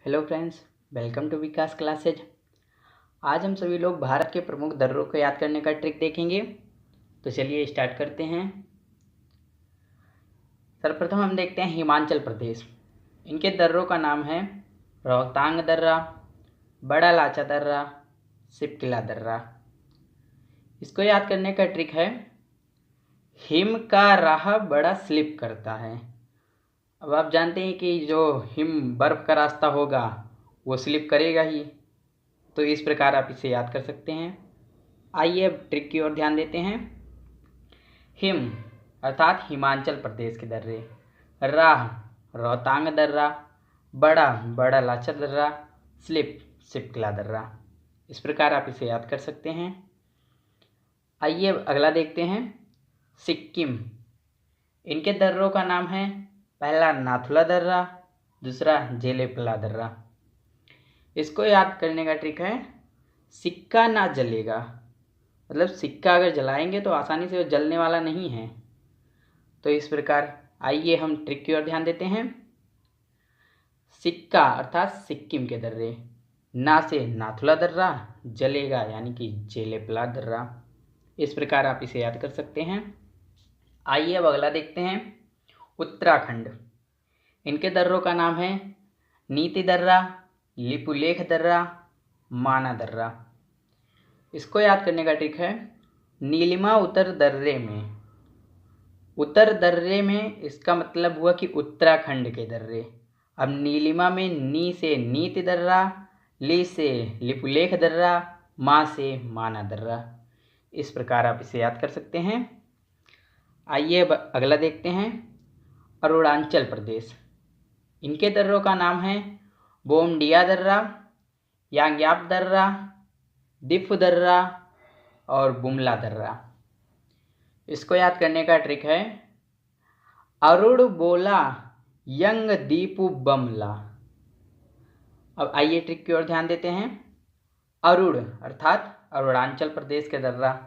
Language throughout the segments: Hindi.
Hello friends, welcome to Vikas classes. आज हम सभी लोग भारत के प्रमुख दर्रों को याद करने का ट्रिक देखेंगे। तो चलिए स्टार्ट करते हैं। सर्वप्रथम हम देखते हैं हिमाचल प्रदेश। इनके दर्रों का नाम है रोहतांग दर्रा, बड़ा लाचा दर्रा, सिपकिला दर्रा। इसको याद करने का ट्रिक है हिम का राह बड़ा स्लिप करता है। अब आप जानते हैं कि जो हिम बर्फ़ का रास्ता होगा वो स्लिप करेगा ही, तो इस प्रकार आप इसे याद कर सकते हैं। आइए अब ट्रिक की ओर ध्यान देते हैं। हिम अर्थात हिमाचल प्रदेश के दर्रे, राह रोहतांग दर्रा, बड़ा बड़ा लाचा दर्रा, स्लिप सिपकिला दर्रा। इस प्रकार आप इसे याद कर सकते हैं। आइए अब अगला देखते हैं सिक्किम। इनके दर्रों का नाम है पहला नाथुला दर्रा, दूसरा जेलेपला दर्रा। इसको याद करने का ट्रिक है सिक्का ना जलेगा, मतलब सिक्का अगर जलाएंगे तो आसानी से वो जलने वाला नहीं है। तो इस प्रकार आइए हम ट्रिक की ओर ध्यान देते हैं। सिक्का अर्थात सिक्किम के दर्रे, ना से नाथुला दर्रा, जलेगा यानी कि जेलेपला दर्रा। इस प्रकार आप इसे याद कर सकते हैं। आइए अब अगला देखते हैं उत्तराखंड। इनके दर्रों का नाम है नीति दर्रा, लिपुलेख दर्रा, माना दर्रा। इसको याद करने का ट्रिक है नीलिमा उत्तर दर्रे में। उत्तर दर्रे में इसका मतलब हुआ कि उत्तराखंड के दर्रे। अब नीलिमा में नी से नीति दर्रा, ली से लिपुलेख दर्रा, मा से माना दर्रा। इस प्रकार आप इसे याद कर सकते हैं। आइए अब अगला देखते हैं अरुणाचल प्रदेश। इनके दर्रों का नाम है बोमडिया दर्रा, यांग्याप दर्रा, दिफ दर्रा और बुमला दर्रा। इसको याद करने का ट्रिक है अरुण बोला यंग दीपू बमला। अब आइए ट्रिक की ओर ध्यान देते हैं। अरुण अर्थात अरुणाचल प्रदेश के दर्रा,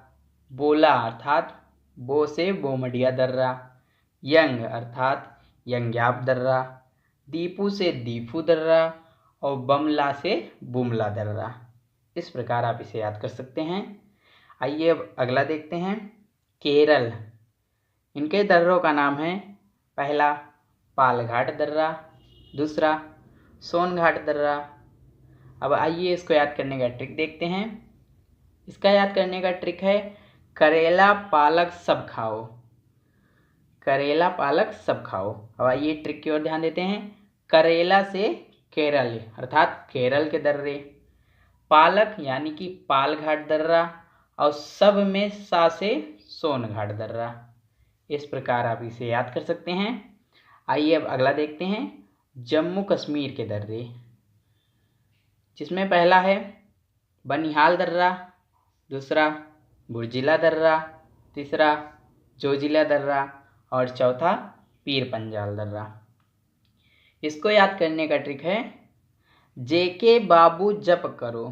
बोला अर्थात बो से बोमडिया दर्रा, यंग अर्थात यंग्याप दर्रा, दीपू से दीपू दर्रा और बमला से बुमला दर्रा। इस प्रकार आप इसे याद कर सकते हैं। आइए अब अगला देखते हैं केरल। इनके दर्रों का नाम है पहला पालघाट दर्रा, दूसरा सोनघाट दर्रा। अब आइए इसको याद करने का ट्रिक देखते हैं। इसका याद करने का ट्रिक है करेला पालक सब खाओ, करेला पालक सब खाओ। अब आइए ट्रिक की ओर ध्यान देते हैं। करेला से केरल अर्थात केरल के दर्रे, पालक यानी कि पालघाट दर्रा और सब में सा से सोनघाट दर्रा। इस प्रकार आप इसे याद कर सकते हैं। आइए अब अगला देखते हैं जम्मू कश्मीर के दर्रे, जिसमें पहला है बनिहाल दर्रा, दूसरा बुर्जिला दर्रा, तीसरा जोजिला दर्रा और चौथा पीर पंजाल दर्रा। इसको याद करने का ट्रिक है जेके बाबू जप करो।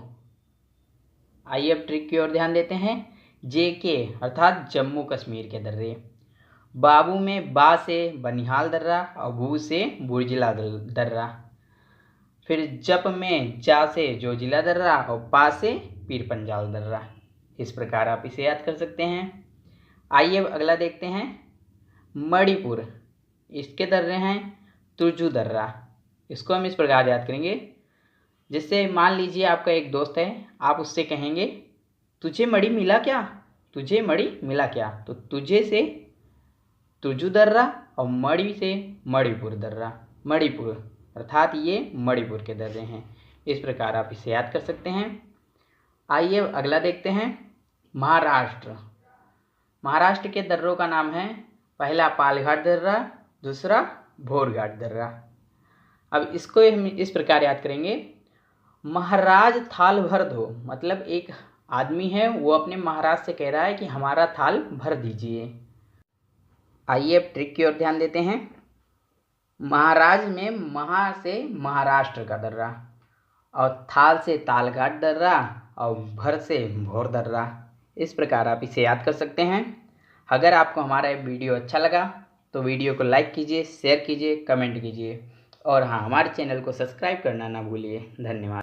आइए अब ट्रिक की ओर ध्यान देते हैं। जेके अर्थात जम्मू कश्मीर के दर्रे, बाबू में बा से बनिहाल दर्रा और भू से बुर्जिला दर्रा, फिर जप में जा से जोजिला दर्रा और पा से पीर पंजाल दर्रा। इस प्रकार आप इसे याद कर सकते हैं। आइए अब अगला देखते हैं मणिपुर। इसके दर्रे हैं तुर्जू दर्रा। इसको हम इस प्रकार याद करेंगे, जिससे मान लीजिए आपका एक दोस्त है, आप उससे कहेंगे तुझे मणि मिला क्या, तुझे मणि मिला क्या। तो तुझे से तुर्जू दर्रा और मणि से मणिपुर दर्रा, मणिपुर अर्थात ये मणिपुर के दर्रे हैं। इस प्रकार आप इसे याद कर सकते हैं। आइए अब अगला देखते हैं महाराष्ट्र। महाराष्ट्र के दर्रों का नाम है पहला पालघाट दर्रा, दूसरा भोरघाट दर्रा। अब इसको हम इस प्रकार याद करेंगे महाराज थाल भर दो, मतलब एक आदमी है वो अपने महाराज से कह रहा है कि हमारा थाल भर दीजिए। आइए अब ट्रिक की ओर ध्यान देते हैं। महाराज में महा से महाराष्ट्र का दर्रा और थाल से तालघाट दर्रा और भर से भोर दर्रा। इस प्रकार आप इसे याद कर सकते हैं। अगर आपको हमारा वीडियो अच्छा लगा तो वीडियो को लाइक कीजिए, शेयर कीजिए, कमेंट कीजिए और हाँ, हमारे चैनल को सब्सक्राइब करना ना भूलिए। धन्यवाद।